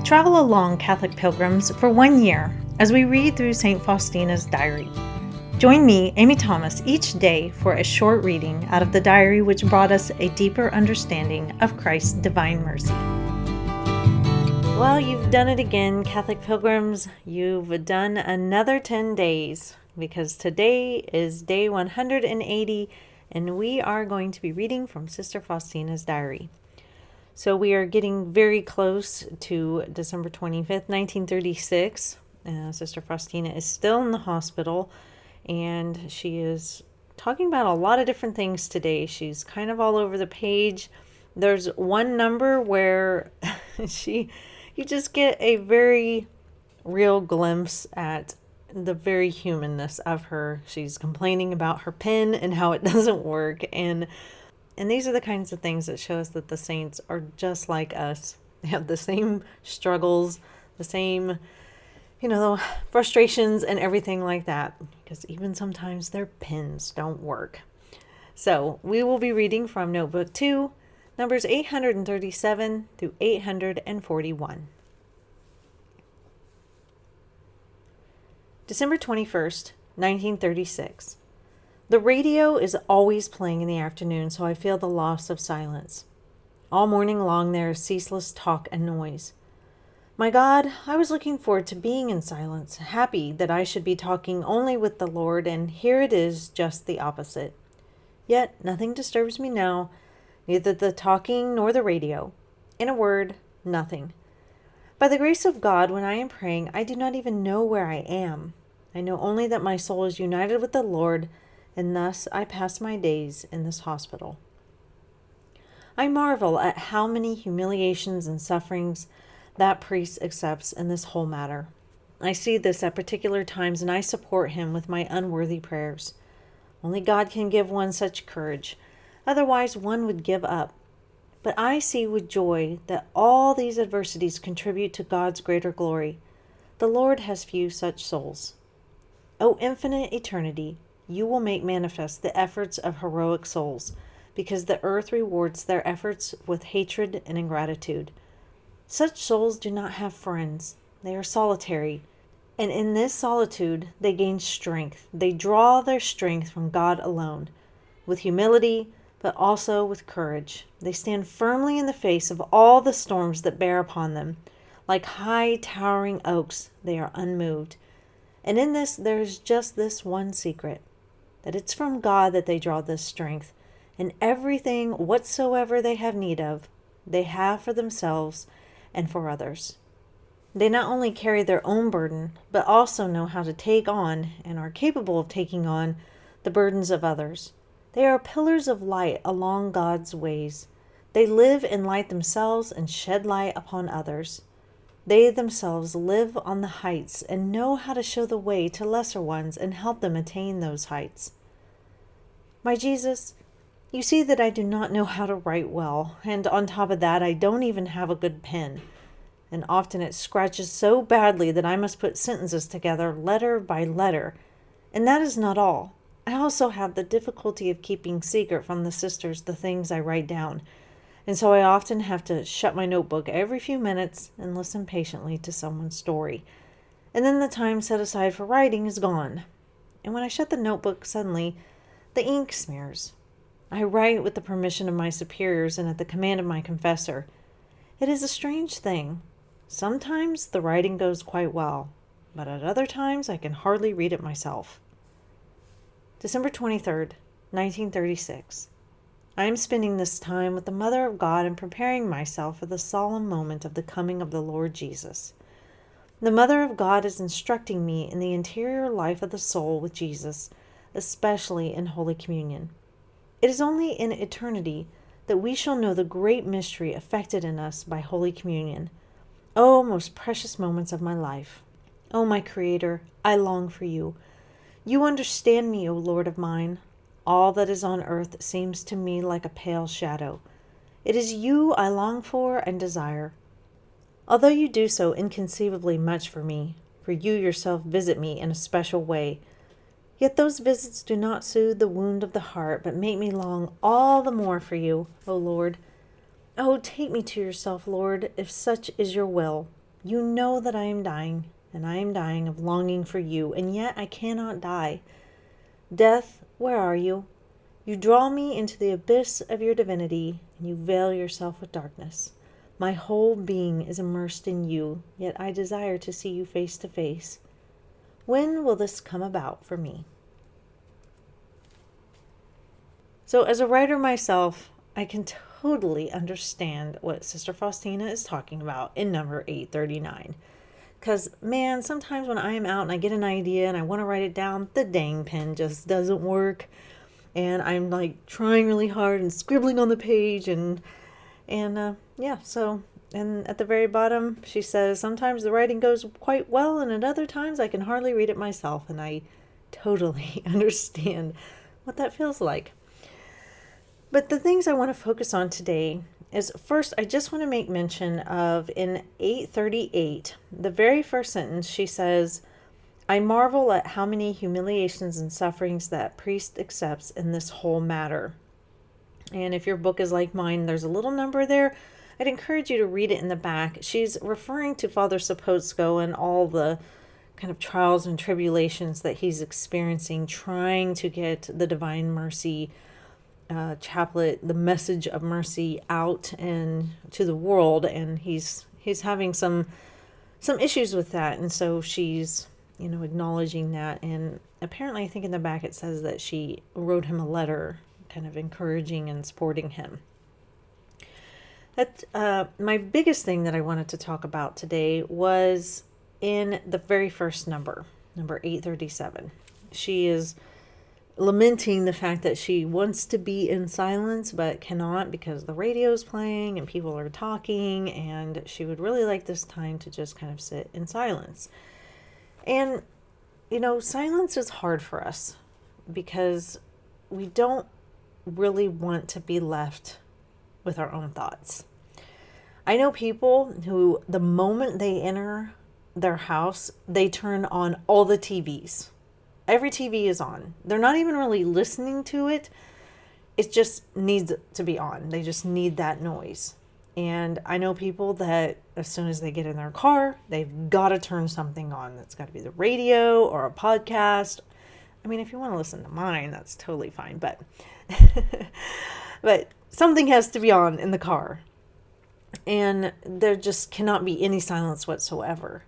Travel along, Catholic pilgrims, for 1 year as we read through St. Faustina's diary. Join me, Amy Thomas, each day for a short reading out of the diary which brought us a deeper understanding of Christ's divine mercy. Well, you've done it again, Catholic pilgrims. You've done another 10 days because today is day 180 and we are going to be reading from Sister Faustina's diary. So we are getting very close to December 25th, 1936. Sister Faustina is still in the hospital, and she is talking about a lot of different things today. She's kind of all over the page. There's one number where you just get a very real glimpse at the very humanness of her. She's complaining about her pen and how it doesn't work, and these are the kinds of things that show us that the saints are just like us. They have the same struggles, the same, frustrations and everything like that. Because even sometimes their pens don't work. So we will be reading from Notebook 2, numbers 837 through 841. December 21st, 1936. The radio is always playing in the afternoon, so I feel the loss of silence. All morning long there is ceaseless talk and noise. My God, I was looking forward to being in silence, happy that I should be talking only with the Lord, and here it is just the opposite. Yet nothing disturbs me now, neither the talking nor the radio. In a word, nothing. By the grace of God, when I am praying, I do not even know where I am. I know only that my soul is united with the Lord, and thus I pass my days in this hospital. I marvel at how many humiliations and sufferings that priest accepts in this whole matter. I see this at particular times, and I support him with my unworthy prayers. Only God can give one such courage, otherwise one would give up. But I see with joy that all these adversities contribute to God's greater glory. The Lord has few such souls. O infinite eternity, you will make manifest the efforts of heroic souls, because the earth rewards their efforts with hatred and ingratitude. Such souls do not have friends. They are solitary, and in this solitude they gain strength. They draw their strength from God alone, with humility, but also with courage. They stand firmly in the face of all the storms that bear upon them. Like high towering oaks, they are unmoved. And in this there is just this one secret, that it's from God that they draw this strength, and everything whatsoever they have need of, they have for themselves and for others. They not only carry their own burden, but also know how to take on, and are capable of taking on, the burdens of others. They are pillars of light along God's ways. They live in light themselves and shed light upon others. They themselves live on the heights and know how to show the way to lesser ones and help them attain those heights. My Jesus, you see that I do not know how to write well, and on top of that, I don't even have a good pen. And often it scratches so badly that I must put sentences together letter by letter. And that is not all. I also have the difficulty of keeping secret from the sisters the things I write down. And so I often have to shut my notebook every few minutes and listen patiently to someone's story. And then the time set aside for writing is gone. And when I shut the notebook suddenly, the ink smears. I write with the permission of my superiors and at the command of my confessor. It is a strange thing. Sometimes the writing goes quite well, but at other times I can hardly read it myself. December 23rd, 1936. I am spending this time with the Mother of God and preparing myself for the solemn moment of the coming of the Lord Jesus. The Mother of God is instructing me in the interior life of the soul with Jesus, especially in Holy Communion. It is only in eternity that we shall know the great mystery effected in us by Holy Communion. O most precious moments of my life! O my Creator, I long for you. You understand me, O Lord of mine. All that is on earth seems to me like a pale shadow. It is you I long for and desire. Although you do so inconceivably much for me, for you yourself visit me in a special way, yet those visits do not soothe the wound of the heart, but make me long all the more for you, O Lord. Oh, take me to yourself, Lord, if such is your will. You know that I am dying, and I am dying of longing for you, and yet I cannot die. Death, where are you? You draw me into the abyss of your divinity, and you veil yourself with darkness. My whole being is immersed in you, yet I desire to see you face to face. When will this come about for me? So, as a writer myself, I can totally understand what Sister Faustina is talking about in number 839. Because, man, sometimes when I am out and I get an idea and I want to write it down, the dang pen just doesn't work. And I'm like trying really hard and scribbling on the page. And at the very bottom, she says, sometimes the writing goes quite well, and at other times I can hardly read it myself. And I totally understand what that feels like. But the things I want to focus on today is, first, I just want to make mention of in 838, the very first sentence, she says, I marvel at how many humiliations and sufferings that priest accepts in this whole matter. And if your book is like mine, there's a little number there. I'd encourage you to read it in the back. She's referring to Father Sapotsko and all the kind of trials and tribulations that he's experiencing, trying to get the Divine Mercy chaplet, the message of mercy, out and to the world, and he's having some issues with that, and so she's acknowledging that. And apparently, I think in the back it says that she wrote him a letter, kind of encouraging and supporting him. That my biggest thing that I wanted to talk about today was in the very first number 837. She is lamenting the fact that she wants to be in silence but cannot because the radio's playing and people are talking, and she would really like this time to just kind of sit in silence. And silence is hard for us because we don't really want to be left with our own thoughts. I know people who, the moment they enter their house, they turn on all the TVs. Every TV is on. They're not even really listening to it. It just needs to be on. They just need that noise. And I know people that as soon as they get in their car, they've got to turn something on. It's got to be the radio or a podcast. I mean, if you want to listen to mine, that's totally fine. But but something has to be on in the car. And there just cannot be any silence whatsoever.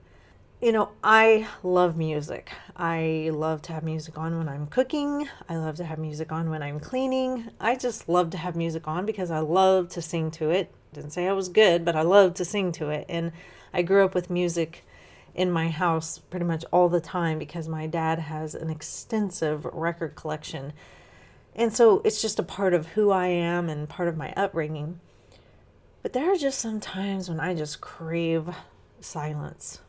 I love music. I love to have music on when I'm cooking. I love to have music on when I'm cleaning. I just love to have music on because I love to sing to it. Didn't say I was good, but I love to sing to it. And I grew up with music in my house pretty much all the time because my dad has an extensive record collection. And so it's just a part of who I am and part of my upbringing. But there are just some times when I just crave silence.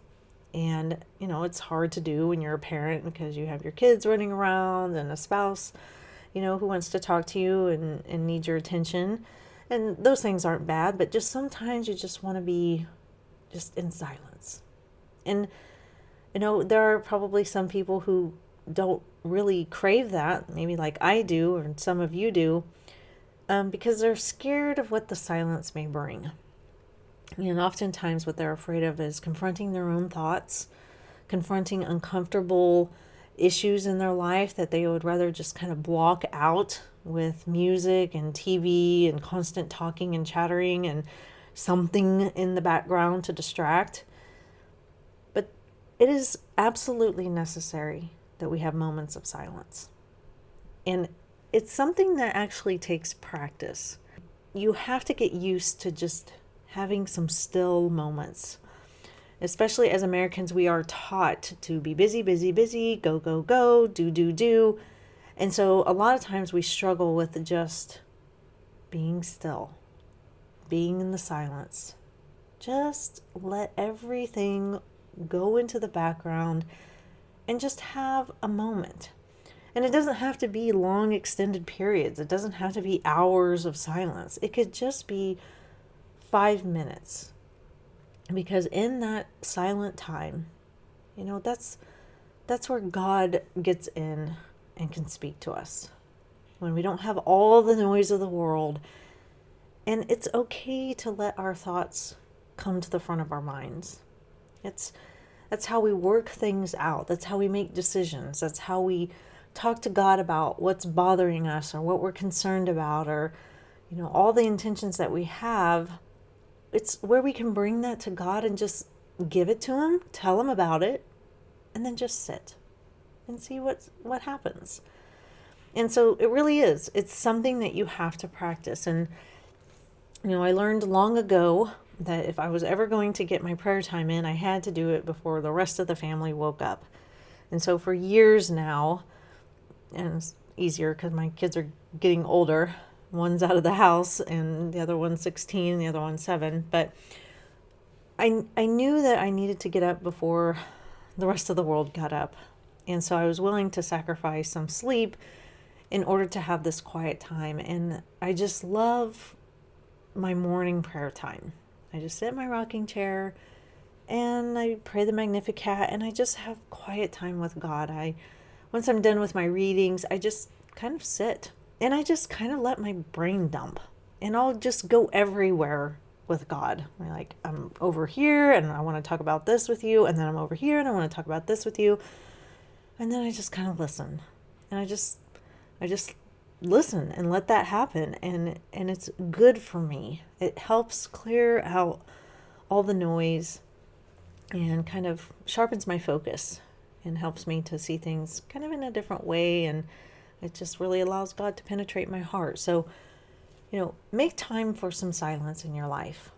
And, it's hard to do when you're a parent because you have your kids running around and a spouse, who wants to talk to you and needs your attention. And those things aren't bad, but just sometimes you just want to be just in silence. And, there are probably some people who don't really crave that, maybe like I do, or some of you do, because they're scared of what the silence may bring. And oftentimes what they're afraid of is confronting their own thoughts, confronting uncomfortable issues in their life that they would rather just kind of block out with music and TV and constant talking and chattering and something in the background to distract. But it is absolutely necessary that we have moments of silence. And it's something that actually takes practice. You have to get used to just having some still moments. Especially as Americans, we are taught to be busy, busy, busy, go, go, go, do, do, do. And so a lot of times we struggle with just being still, being in the silence. Just let everything go into the background and just have a moment. And it doesn't have to be long extended periods. It doesn't have to be hours of silence. It could just be 5 minutes, because in that silent time, that's where God gets in and can speak to us, when we don't have all the noise of the world. And it's okay to let our thoughts come to the front of our minds. It's that's how we work things out. That's how we make decisions. That's how we talk to God about what's bothering us or what we're concerned about, or all the intentions that we have. It's where we can bring that to God and just give it to him, tell him about it, and then just sit and see what happens. And so it really is. It's something that you have to practice. And I learned long ago that if I was ever going to get my prayer time in, I had to do it before the rest of the family woke up. And so for years now, and it's easier because my kids are getting older. One's out of the house and the other one's 16 and the other one's 7. But I knew that I needed to get up before the rest of the world got up. And so I was willing to sacrifice some sleep in order to have this quiet time. And I just love my morning prayer time. I just sit in my rocking chair and I pray the Magnificat and I just have quiet time with God. Once I'm done with my readings, I just kind of sit and I just kind of let my brain dump, and I'll just go everywhere with God. I'm over here and I want to talk about this with you, and then I'm over here and I want to talk about this with you. And then I just kind of listen, and I just listen and let that happen. And it's good for me. It helps clear out all the noise and kind of sharpens my focus and helps me to see things kind of in a different way. And it just really allows God to penetrate my heart. So, make time for some silence in your life.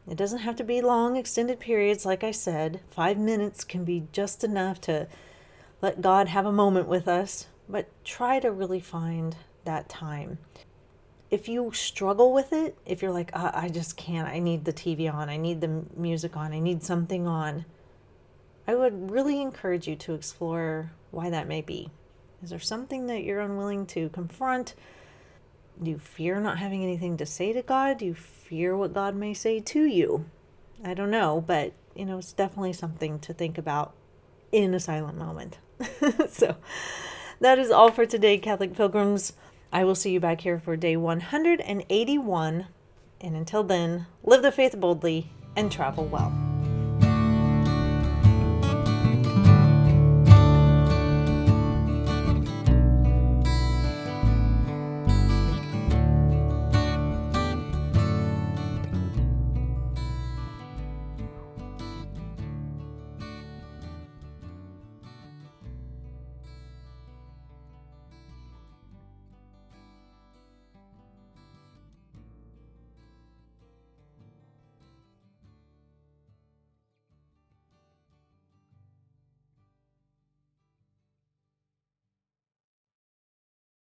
It doesn't have to be long, extended periods. Like I said, 5 minutes can be just enough to let God have a moment with us, but try to really find that time. If you struggle with it, if you're like, I just can't, I need the TV on, I need the music on, I need something on, I would really encourage you to explore why that may be. Is there something that you're unwilling to confront? Do you fear not having anything to say to God? Do you fear what God may say to you? I don't know, but it's definitely something to think about in a silent moment. So that is all for today, Catholic Pilgrims. I will see you back here for day 181. And until then, live the faith boldly and travel well.